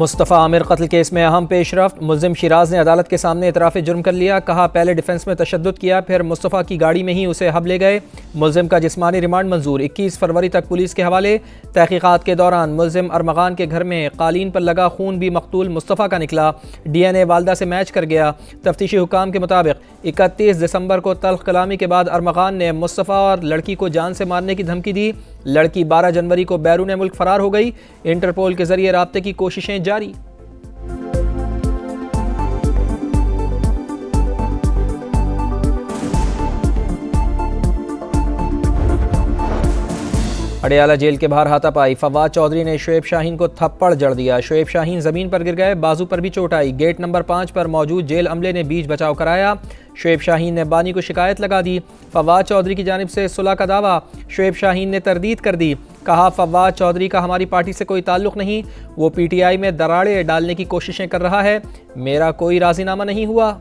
मुस्तफ़ा आमिर कत्ल केस में अहम पेशरफ्त। मुल्ज़िम शिराज ने अदालत के सामने इतराफ़ जुर्म कर लिया। कहा पहले डिफेंस में तशद्दुद किया, फिर मुस्तफ़ा की गाड़ी में ही उसे हब ले गए। मुल्ज़िम का जिस्मानी रिमांड मंजूर, 21 फरवरी तक पुलिस के हवाले। तहकीक़ात के दौरान मुल्ज़िम अरमगान के घर में कालीन पर लगा खून भी मकतूल मुस्तफ़ा का निकला। DNA वालदा से मैच कर गया। तफ्तीशी हुकाम के मुताबिक 31 दिसंबर को तल्ख कलामी के बाद अरमगान ने मुस्तफ़ा और लड़की को जान से मारने की धमकी दी। लड़की 12 जनवरी को बैरून मुल्क फरार हो गई। इंटरपोल के जरिए राब्ते की कोशिशें जारी। अडयाला जेल के बाहर हाथापाई। फवाद चौधरी ने शुएब शाहीन को थप्पड़ जड़ दिया। शुएब शाहीन जमीन पर गिर गए, बाजू पर भी चोट आई। गेट नंबर 5 पर मौजूद जेल अमले ने बीच बचाव कराया। शुएब शाहीन ने बानी को शिकायत लगा दी। फवाद चौधरी की जानिब से सुलह का दावा। शुएब शाहीन ने तरदीद कर दी। कहा फवाद चौधरी का हमारी पार्टी से कोई ताल्लुक नहीं, वो PTI में दरारें डालने की कोशिशें कर रहा है। मेरा कोई राजीनामा नहीं हुआ।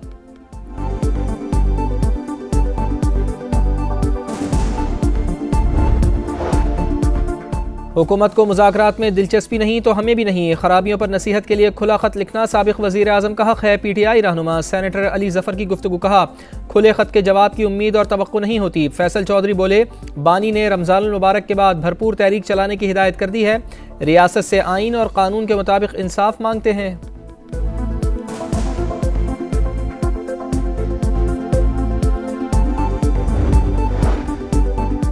हुकूमत को मुज़ाकरात में दिलचस्पी नहीं तो हमें भी नहीं। खराबियों पर नसीहत के लिए खुला खत लिखना साबिक़ वज़ीर आज़म का हक़ है। PTI रहनुमा सेनेटर अली ज़फ़र की गुफ्तगू। कहा खुले खत के जवाब की उम्मीद और तवक्को नहीं होती। फैसल चौधरी बोले बानी ने रमज़ानुल मुबारक के बाद भरपूर तहरीक चलाने की हिदायत कर दी है। रियासत से आइन और कानून के मुताबिक इंसाफ मांगते हैं।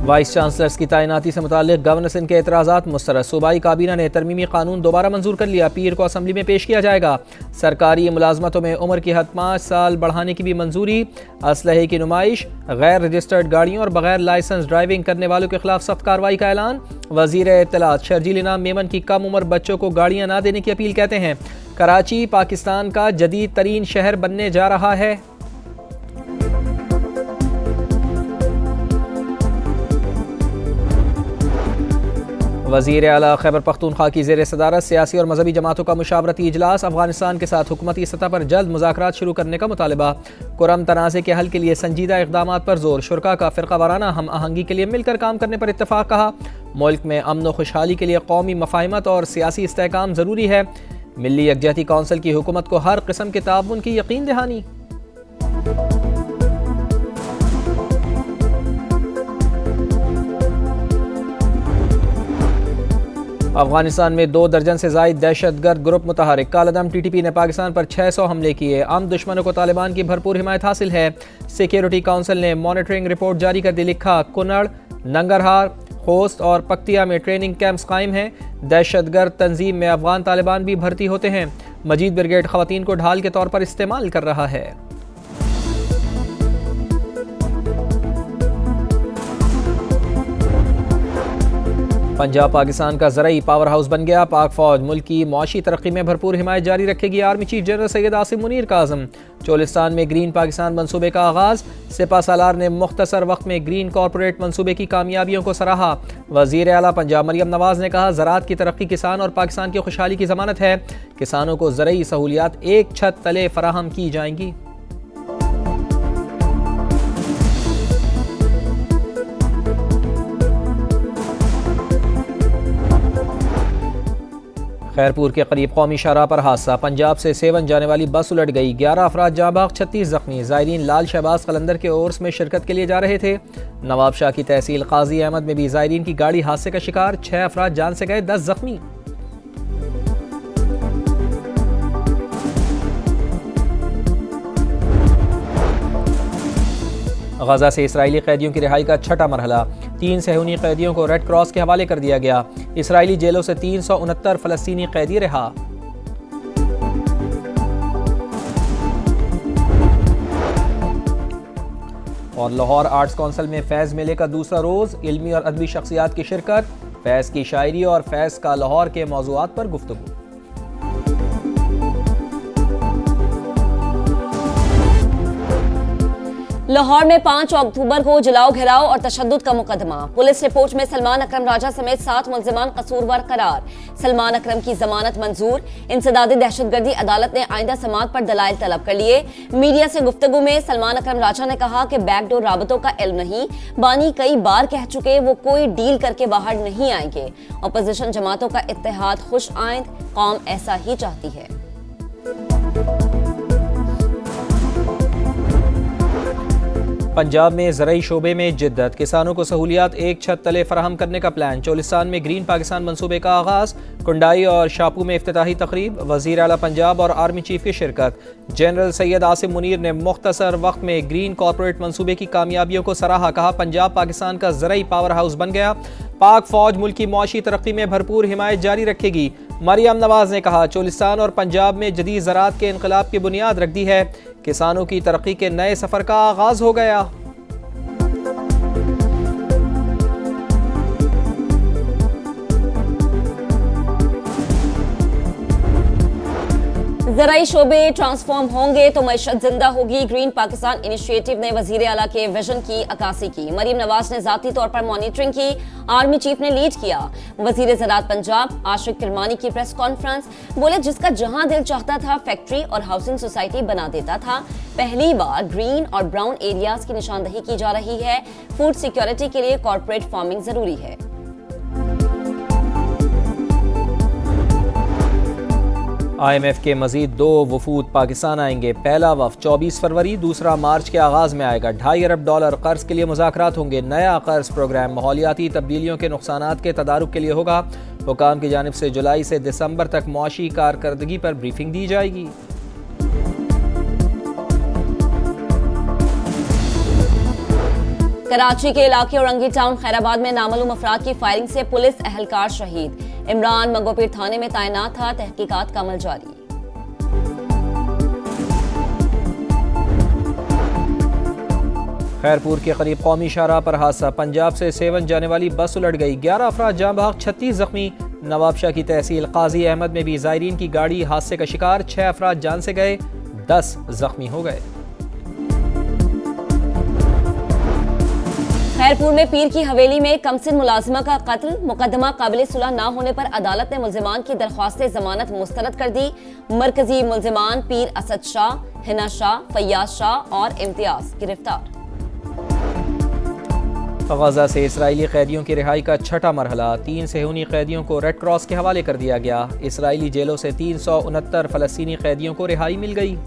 वाइस चांसलर्स की तैनाती से मुताल्लिक़ गवर्नर सिंध के एतराज़ात मुस्तरद। सूबाई काबीना ने तरमीमी कानून दोबारा मंजूर कर लिया। पीर को असम्बली में पेश किया जाएगा। सरकारी मुलाजमतों में उम्र की हद 5 साल बढ़ाने की भी मंजूरी। असलहे की नुमाइश, गैर रजिस्टर्ड गाड़ियों और बगैर लाइसेंस ड्राइविंग करने वालों के खिलाफ सख्त कार्रवाई का ऐलान। वज़ीर इत्तलात शर्जील इनाम मेमन की कम उम्र बच्चों को गाड़ियाँ ना देने की अपील। कहते हैं कराची पाकिस्तान का जदीद तरीन शहर बनने जा रहा है। वज़ीर आला खैबर पख्तूनख्वा की ज़ेर सदारत सियासी और मजहबी जमातों का मुशावरती इजलास। अफगानिस्तान के साथ हुकूमती सतह पर जल्द मुज़ाकरात शुरू करने का मुतालबा। कुरम तनाज़े के हल के लिए संजीदा इक़दामात पर जोर। शुरका का फ़िरका वाराना हम आहंगी के लिए मिलकर काम करने पर इत्तफ़ाक़। कहा मुल्क में अमन व खुशहाली के लिए कौमी मफ़ाहिमत और सियासी इस्तेहकाम ज़रूरी है। मिली यकजहती कौंसिल की हुकूमत को हर किस्म के ताउन की यकीन दहानी। अफगानिस्तान में 2 दर्जन से ज़ायद दहशतगर्द ग्रुप मुतहरिक। कालादम TTP ने पाकिस्तान पर 600 हमले किए। आम दुश्मनों को तालिबान की भरपूर हिमायत हासिल है। सिक्योरिटी काउंसिल ने मॉनिटरिंग रिपोर्ट जारी कर दी। लिखा कुनड़, नंगरहार, खोस्त और पक्तिया में ट्रेनिंग कैंप्स कायम हैं। दहशतगर्द तंजीम में अफगान तालिबान भी भर्ती होते हैं। मजीद ब्रिगेड खवातीन को ढाल के तौर पर इस्तेमाल कर रहा है। पंजाब पाकिस्तान का ज़रई पावर हाउस बन गया। पाक फौज मुल्क की मुआशी तरक्की में भरपूर हिमायत जारी रखेगी। Army chief general Syed Asim Munir का आज़म। चोलिस्तान में ग्रीन पाकिस्तान मंसूबे का आगाज़। सिपा सालार ने मुख्तसर वक्त में ग्रीन कॉरपोरेट मंसूबे की कामयाबियों को सराहा। वज़ीर आला पंजाब मरियम नवाज़ ने कहा ज़राअत की तरक्की किसान और पाकिस्तान की खुशहाली की ज़मानत है। किसानों को ज़रई सहूलियात एक छत तले फराहम की जाएंगी। खैरपुर के करीब कौमी शाहराह पर हादसा। पंजाब से सेवन जाने वाली बस उलट गई। 11 अफराद जाँ बाग, 36 जख्मी। ज़ायरीन लाल शहबाज कलंदर के उर्स में शिरकत के लिए जा रहे थे। नवाब शाह की तहसील काजी अहमद में भी ज़ायरीन की गाड़ी हादसे का शिकार। 6 अफराद जान से गए, 10 जख्मी। गजा से इसराइली कैदियों की रिहाई का छठा मरहला। 3 सहूनी कैदियों को रेड क्रॉस के हवाले कर दिया गया। इसराइली जेलों से 369 फ़लस्तीनी कैदी रिहा। और लाहौर आर्ट्स काउंसिल में फैज़ मेले का दूसरा रोज़। इल्मी और अदबी शख्सियात की शिरकत। फैज़ की शायरी और फैज़ का लाहौर के मौज़ूआत पर गुफ्तगू। लाहौर में 5 अक्टूबर को जलाओ घेराव और तशद्दुद का मुकदमा। पुलिस रिपोर्ट में सलमान अकरम राजा समेत 7 मुल्जिमान कसूरवार करार। सलमान अकरम की जमानत मंजूर। इंसदादी दहशतगर्दी अदालत ने आइंदा समाअत पर दलाइल तलब कर लिए। मीडिया से गुफ्तगू में सलमान अकरम राजा ने कहा कि बैकडोर राबतों का इल्म नहीं, बानी कई बार कह चुके वो कोई डील करके बाहर नहीं आएंगे। अपोजिशन जमातों का इत्तेहाद खुश आइंद, कौम ऐसा ही चाहती है। पंजाब में ज़राई शोबे में जिद्दत, किसानों को सहूलियात एक छत तले फराहम करने का प्लान। चोलिस्तान में ग्रीन पाकिस्तान मंसूबे का आगाज़। कुंडाई और शापू में इफ्तिताही तकरीब। वज़ीर आला पंजाब और आर्मी चीफ की शिरकत। जनरल सैयद आसिम मुनीर ने मुख्तसर वक्त में ग्रीन कॉरपोरेट मंसूबे की कामयाबियों को सराहा। कहा पंजाब पाकिस्तान का ज़राई पावर हाउस बन गया। पाक फौज मुल्क की मुआशी तरक्की में भरपूर हिमायत जारी रखेगी। मरियम नवाज ने कहा चोलिस्तान और पंजाब में जदीद ज़राअत के इनकलाब की बुनियाद रख दी है। किसानों की तरक्की के नए सफ़र का आगाज़ हो गया। ज़राई शोबे ट्रांसफॉर्म होंगे तो मईशत जिंदा होगी। ग्रीन पाकिस्तान इनिशिएटिव ने वजीर आला के विजन की अक्कासी की। मरियम नवाज ने जाती तौर पर मॉनिटरिंग की। आर्मी चीफ ने लीड किया। वजीर ज़राअत पंजाब आशिक किरमानी की प्रेस कॉन्फ्रेंस। बोले जिसका जहां दिल चाहता था फैक्ट्री और हाउसिंग सोसाइटी बना देता था। पहली बार ग्रीन और ब्राउन एरियाज की निशानदही की जा रही है। फूड सिक्योरिटी के लिए कॉर्पोरेट फार्मिंग जरूरी है। IMF के मजीद 2 वफूद पाकिस्तान आएंगे। पहला वफ़द 24 फरवरी, दूसरा मार्च के आगाज़ में आएगा। $2.5 अरब कर्ज के लिए मुज़ाकरात होंगे। नया कर्ज प्रोग्राम माहौलियाती तब्दीलियों के नुकसानात के तदारुक के लिए होगा। हुकाम की जानिब से जुलाई से दिसंबर तक मुआशी कारकर्दगी पर ब्रीफिंग दी जाएगी। कराची के इलाके औरंगी टाउन खैराबाद में नामालूम अफराद की फायरिंग से पुलिस एहलकार शहीद। इमरान मंगोपीर थाने में तैनात था। तहकीकात का अमल जारी। खैरपुर के करीब कौमी शाहराह पर हादसा। पंजाब से सेवन जाने वाली बस उलट गई। 11 अफराद जाँ बहक, 36 जख्मी। नवाबशाह की तहसील काजी अहमद में भी ज़ायरीन की गाड़ी हादसे का शिकार। 6 अफराद जान से गए, 10 जख्मी हो गए। खैरपुर में पीर की हवेली में कमसिन मुलाजिमा का कत्ल। मुकदमा काबिल सुलह न होने पर अदालत ने मुल्जिमान की दरख्वास्त जमानत मुस्तरद कर दी। मरकजी मुल्जिमान पीर असद शाह, हिना शाह, फैयाज शाह और इम्तियाज गिरफ्तार। गजा से इसराइली कैदियों की रिहाई का छठा मरहला। 3 सेहूनी कैदियों को रेड क्रॉस के हवाले कर दिया गया। इसराइली जेलों से 369 फलस्तीनी कैदियों को रिहाई मिल गई।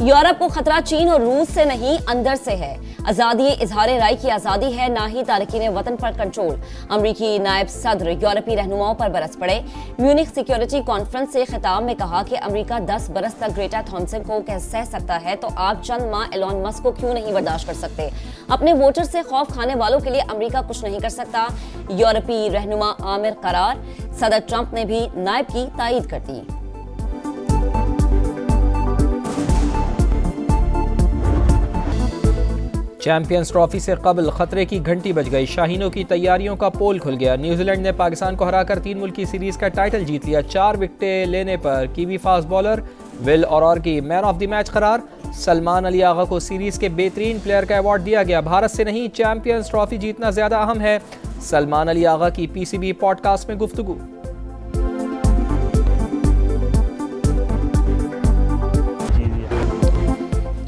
यूरोप को खतरा चीन और रूस से नहीं, अंदर से है। आजादी इजहार राय की आजादी है, ना ही तारकीन वतन पर कंट्रोल। अमरीकी नायब सदर यूरोपीय रहनुमाओं पर बरस पड़े। म्यूनिख सिक्योरिटी कॉन्फ्रेंस से खिताब में कहा कि अमेरिका 10 बरस तक ग्रेटा थॉमसन को सह सकता है तो आप चंद माह एलॉन मस्क को क्यों नहीं बर्दाश्त कर सकते। अपने वोटर से खौफ खाने वालों के लिए अमेरिका कुछ नहीं कर सकता। यूरोपीय रहनुमा आमिर करार। सदर ट्रंप ने भी नायब की तायीद कर दी। चैंपियंस ट्रॉफी से कबल खतरे की घंटी बज गई। शाहीनों की तैयारियों का पोल खुल गया। न्यूजीलैंड ने पाकिस्तान को हराकर 3 मुल्की सीरीज का टाइटल जीत लिया। 4 विकेटें लेने पर कीवी फास्ट बॉलर विल औरर की मैन ऑफ द मैच करार। सलमान अली आगा को सीरीज के बेहतरीन प्लेयर का अवार्ड दिया गया। भारत से नहीं, चैंपियंस ट्रॉफी जीतना ज्यादा अहम है। सलमान अली आगा की PCB पॉडकास्ट में गुफ्तगू।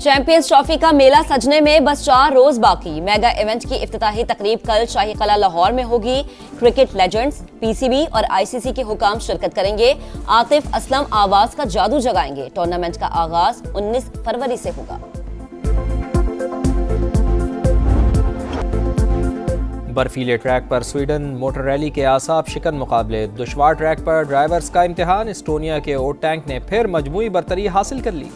चैंपियंस ट्रॉफी का मेला सजने में बस 4 रोज बाकी। मेगा इवेंट की इफ्तिताही तकरीब कल शाही कला लाहौर में होगी। क्रिकेट लेजेंड्स, PCB और ICC के हुकाम शिरकत करेंगे। आतिफ असलम आवाज का जादू जगाएंगे। टूर्नामेंट का आगाज 19 फरवरी से होगा। बर्फीले ट्रैक पर स्वीडन मोटर रैली के आसाब शिकन मुकाबले। दुश्वार ट्रैक पर ड्राइवर्स का इम्तिहान। एस्टोनिया के ओट टैंक ने फिर मजमूई बरतरी हासिल कर ली।